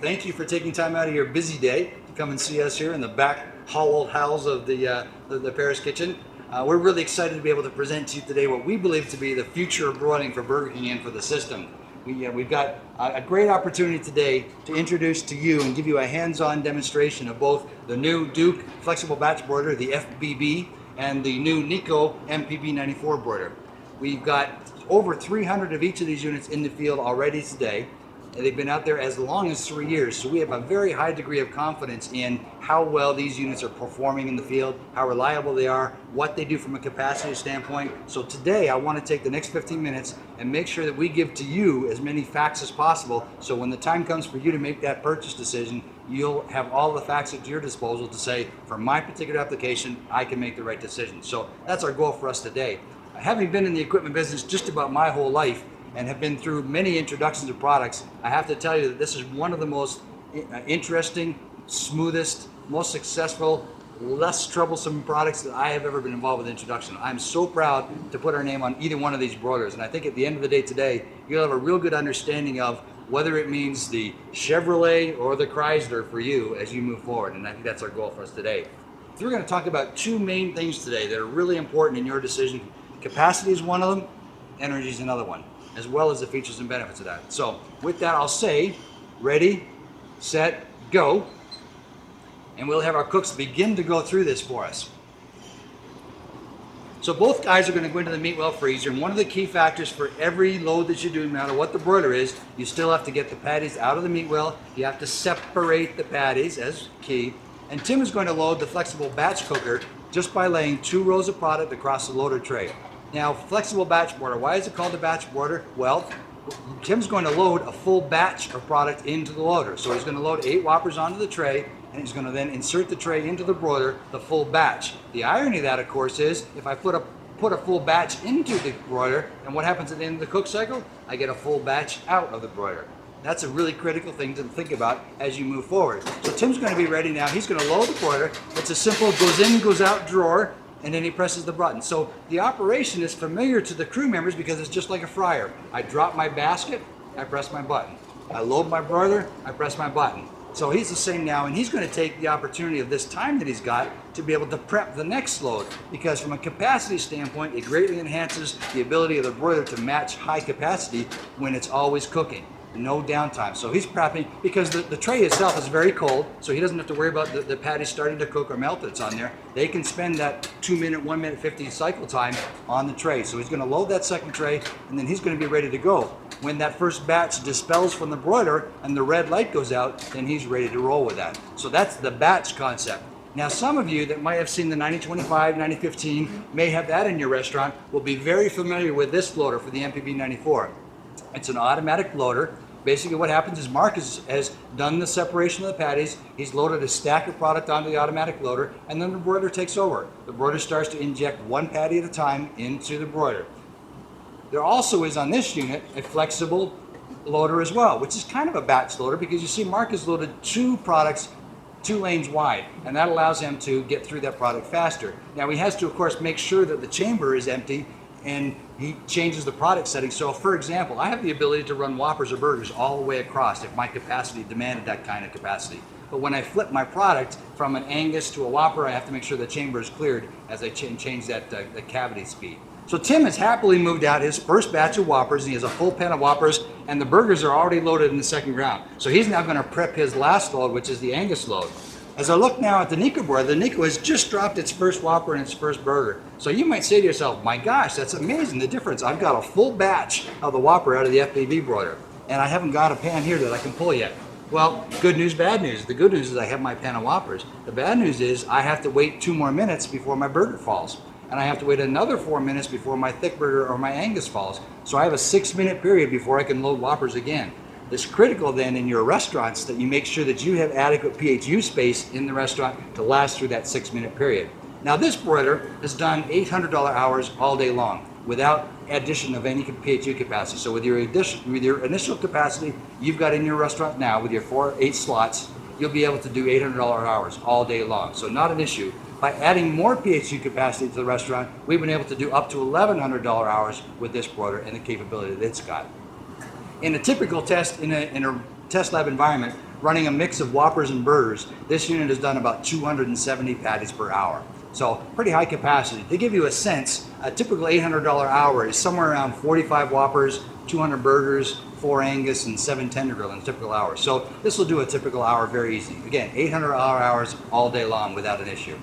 Thank you for taking time out of your busy day to come and see us here in the back hollowed halls of the Paris kitchen. We're really excited to be able to present to you today what we believe to be the future of broiling for Burger King and for the system. We've got a great opportunity today to introduce to you and give you a hands-on demonstration of both the new Duke Flexible Batch Broiler, the FBB, and the new Nieco MPB94 broiler. We've got over 300 of each of these units in the field already today. And they've been out there as long as 3 years, so we have a very high degree of confidence in how well these units are performing in the field, how reliable they are, what they do from a capacity standpoint. So today I want to take the next 15 minutes and make sure that we give to you as many facts as possible, so when the time comes for you to make that purchase decision, you'll have all the facts at your disposal to say, for my particular application, I can make the right decision. So that's our goal for us today. Having been in the equipment business just about my whole life, and have been through many introductions of products, I have to tell you that this is one of the most interesting, smoothest, most successful, less troublesome products that I have ever been involved with introduction. I'm so proud to put our name on either one of these broilers, and I think at the end of the day today, you'll have a real good understanding of whether it means the Chevrolet or the Chrysler for you as you move forward, and I think that's our goal for us today. So we're going to talk about two main things today that are really important in your decision. Capacity is one of them, energy is another one, as well as the features and benefits of that. So with that, I'll say, ready, set, go, and we'll have our cooks begin to go through this for us. So both guys are going to go into the meat well freezer, and one of the key factors for every load that you do, no matter what the broiler is, you still have to get the patties out of the meat well. You have to separate the patties as key. And Tim is going to load the flexible batch cooker just by laying 2 rows of product across the loader tray. Now, flexible batch broiler, why is it called a batch broiler? Well, Tim's going to load a full batch of product into the loader. So he's going to load 8 Whoppers onto the tray, and he's going to then insert the tray into the broiler, the full batch. The irony of that, of course, is if I put a full batch into the broiler, and what happens at the end of the cook cycle? I get a full batch out of the broiler. That's a really critical thing to think about as you move forward. So Tim's going to be ready now. He's going to load the broiler. It's a simple goes in, goes out drawer, and then he presses the button. So the operation is familiar to the crew members because it's just like a fryer. I drop my basket, I press my button. I load my broiler, I press my button. So he's the same now, and he's going to take the opportunity of this time that he's got to be able to prep the next load, because from a capacity standpoint, it greatly enhances the ability of the broiler to match high capacity when it's always cooking. No downtime. So he's prepping because the tray itself is very cold, so he doesn't have to worry about the patty starting to cook or melt that's on there. They can spend that 2 minute, 1 minute 50 cycle time on the tray. So he's going to load that second tray, and then he's going to be ready to go. When that first batch dispels from the broiler and the red light goes out, then he's ready to roll with that. So that's the batch concept. Now, some of you that might have seen the 9025, 9015, may have that in your restaurant, will be very familiar with this loader for the MPB94. It's an automatic loader. Basically what happens is Mark has done the separation of the patties. He's loaded a stack of product onto the automatic loader, and then the broiler takes over. The broiler starts to inject 1 patty at a time into the broiler. There also is on this unit a flexible loader as well, which is kind of a batch loader because you see Mark has loaded 2 products 2 lanes wide, and that allows him to get through that product faster. Now he has to, of course, make sure that the chamber is empty, and he changes the product setting. So for example, I have the ability to run Whoppers or burgers all the way across if my capacity demanded that kind of capacity. But when I flip my product from an Angus to a Whopper, I have to make sure the chamber is cleared as I change that the cavity speed. So Tim has happily moved out his first batch of Whoppers, and he has a full pan of Whoppers, and the burgers are already loaded in the second round. So he's now going to prep his last load, which is the Angus load. As I look now at the Nieco board, the Nieco has just dropped its first Whopper and its first burger. So you might say to yourself, my gosh, that's amazing, the difference. I've got a full batch of the Whopper out of the FBB broiler, and I haven't got a pan here that I can pull yet. Well, good news, bad news. The good news is I have my pan of Whoppers. The bad news is I have to wait 2 more minutes before my burger falls. And I have to wait another 4 minutes before my thick burger or my Angus falls. So I have a 6-minute period before I can load Whoppers again. It's critical then in your restaurants that you make sure that you have adequate PHU space in the restaurant to last through that 6-minute period. Now this broiler has done $800 hours all day long without addition of any PHU capacity. So with your initial capacity you've got in your restaurant now with your 8 slots, you'll be able to do $800 hours all day long. So not an issue. By adding more PHU capacity to the restaurant, we've been able to do up to $1,100 hours with this broiler and the capability that it's got. In a typical test, in a test lab environment, running a mix of Whoppers and burgers, this unit has done about 270 patties per hour. So pretty high capacity. To give you a sense, a typical $800 hour is somewhere around 45 Whoppers, 200 burgers, 4 Angus, and 7 tender grill in a typical hour. So this will do a typical hour very easy. Again, 800 hours all day long without an issue.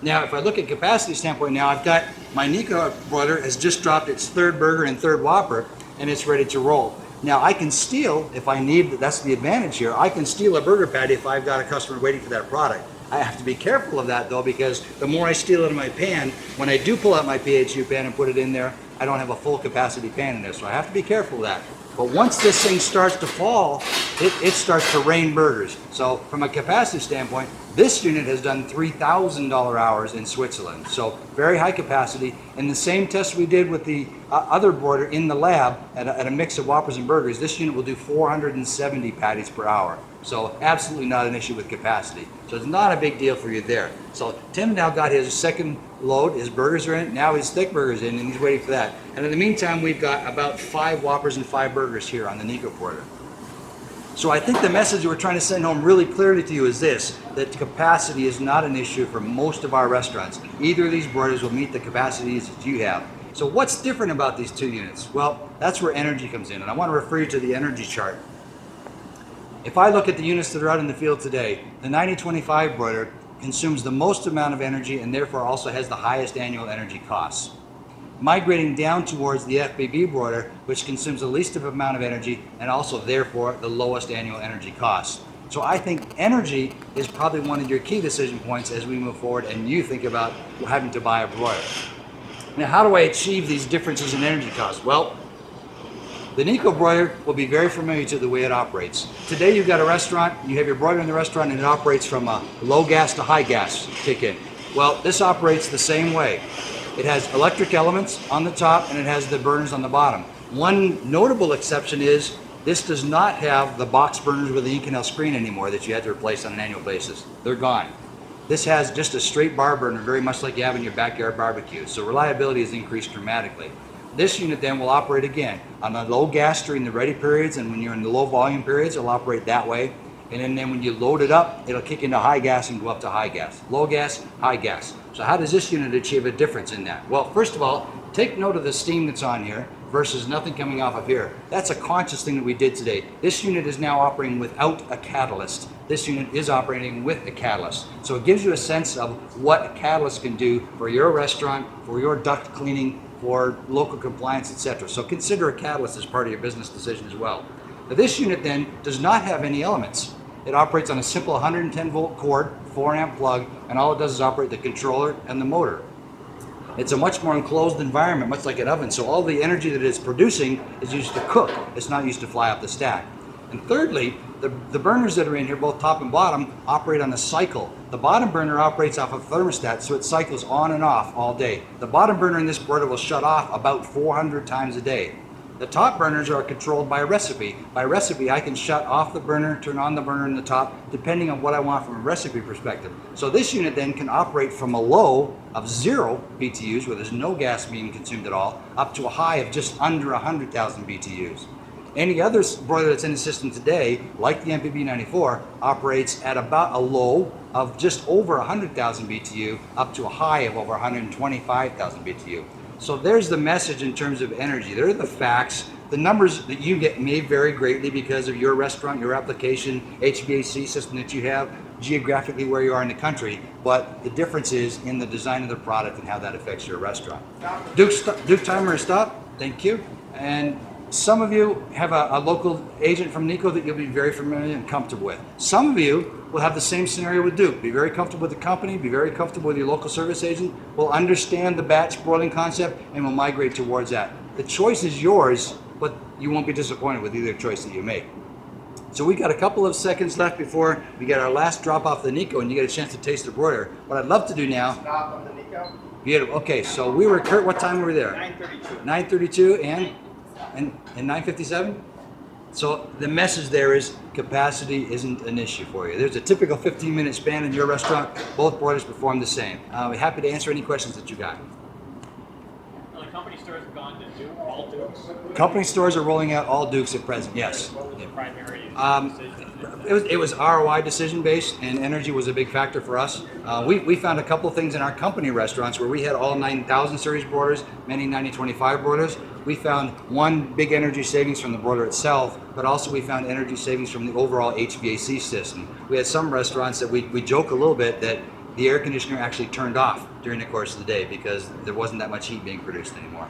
Now, if I look at capacity standpoint now, I've got my Nieco broiler has just dropped its 3rd burger and 3rd Whopper, and it's ready to roll. Now, I can steal, if I need, that's the advantage here, I can steal a burger patty if I've got a customer waiting for that product. I have to be careful of that though, because the more I steal it in my pan, when I do pull out my PHU pan and put it in there, I don't have a full capacity pan in there, so I have to be careful of that. But once this thing starts to fall, it starts to rain burgers. So from a capacity standpoint, this unit has done $3,000 hours in Switzerland. So very high capacity. In the same test we did with the other broiler in the lab at a mix of Whoppers and burgers, this unit will do 470 patties per hour. So absolutely not an issue with capacity. So it's not a big deal for you there. So Tim now got his second load, his burgers are in, now his thick burgers in, and he's waiting for that. And in the meantime, we've got about 5 Whoppers and 5 burgers here on the Nieco broiler. So I think the message we're trying to send home really clearly to you is this, that capacity is not an issue for most of our restaurants. Either of these broilers will meet the capacities that you have. So what's different about these 2 units? Well, that's where energy comes in, and I want to refer you to the energy chart. If I look at the units that are out in the field today, the 9025 broiler consumes the most amount of energy and therefore also has the highest annual energy costs. Migrating down towards the FBB broiler, which consumes the least amount of energy and also therefore the lowest annual energy costs. So I think energy is probably one of your key decision points as we move forward and you think about having to buy a broiler. Now, how do I achieve these differences in energy costs? Well, the Nieco broiler will be very familiar to the way it operates. Today you've got a restaurant, you have your broiler in the restaurant and it operates from a low gas to high gas kick in. Well, this operates the same way. It has electric elements on the top and it has the burners on the bottom. One notable exception is this does not have the box burners with the Inconel screen anymore that you had to replace on an annual basis. They're gone. This has just a straight bar burner, very much like you have in your backyard barbecue. So reliability has increased dramatically. This unit then will operate again on the low gas during the ready periods, and when you're in the low volume periods, it'll operate that way. And then when you load it up, it'll kick into high gas and go up to high gas. Low gas, high gas. So how does this unit achieve a difference in that? Well, first of all, take note of the steam that's on here versus nothing coming off of here. That's a conscious thing that we did today. This unit is now operating without a catalyst. This unit is operating with a catalyst. So it gives you a sense of what a catalyst can do for your restaurant, for your duct cleaning, for local compliance, etc. So consider a catalyst as part of your business decision as well. Now, this unit then does not have any elements. It operates on a simple 110 volt cord, 4 amp plug, and all it does is operate the controller and the motor. It's a much more enclosed environment, much like an oven, so all the energy that it's producing is used to cook. It's not used to fly up the stack. And thirdly, the burners that are in here, both top and bottom, operate on a cycle. The bottom burner operates off of thermostat, so it cycles on and off all day. The bottom burner in this broiler will shut off about 400 times a day. The top burners are controlled by recipe. By recipe, I can shut off the burner, turn on the burner in the top, depending on what I want from a recipe perspective. So this unit then can operate from a low of 0 BTUs, where there's no gas being consumed at all, up to a high of just under 100,000 BTUs. Any other broiler that's in the system today, like the MPB94, operates at about a low of just over 100,000 BTU up to a high of over 125,000 BTU. So there's the message in terms of energy. There are the facts. The numbers that you get may vary greatly because of your restaurant, your application, HVAC system that you have, geographically where you are in the country, but the difference is in the design of the product and how that affects your restaurant. Duke timer is stop. Thank you. And some of you have a local agent from Nieco that you'll be very familiar and comfortable with. Some of you will have the same scenario with Duke. Be very comfortable with the company, be very comfortable with your local service agent, will understand the batch broiling concept, and will migrate towards that. The choice is yours, but you won't be disappointed with either choice that you make. So we got a couple of seconds left before we get our last drop off the Nieco and you get a chance to taste the broiler. What I'd love to do now. Stop on the Nieco. Beautiful. Okay, so we were, Kurt, what time were we there? 9:32. 9:32 and 9:57? So the message there is capacity isn't an issue for you. There's a typical 15-minute span in your restaurant. Both broilers perform the same. We're happy to answer any questions that you got. Well, the company stores have gone to Duke, all Dukes. Company stores are rolling out all Dukes at present, yes. What was the primary decision? It was ROI decision based, and energy was a big factor for us. We found a couple things in our company restaurants where we had all 9,000 series broilers, many 9025 broilers. We found one big energy savings from the broiler itself, but also we found energy savings from the overall HVAC system. We had some restaurants that we joke a little bit that the air conditioner actually turned off during the course of the day because there wasn't that much heat being produced anymore.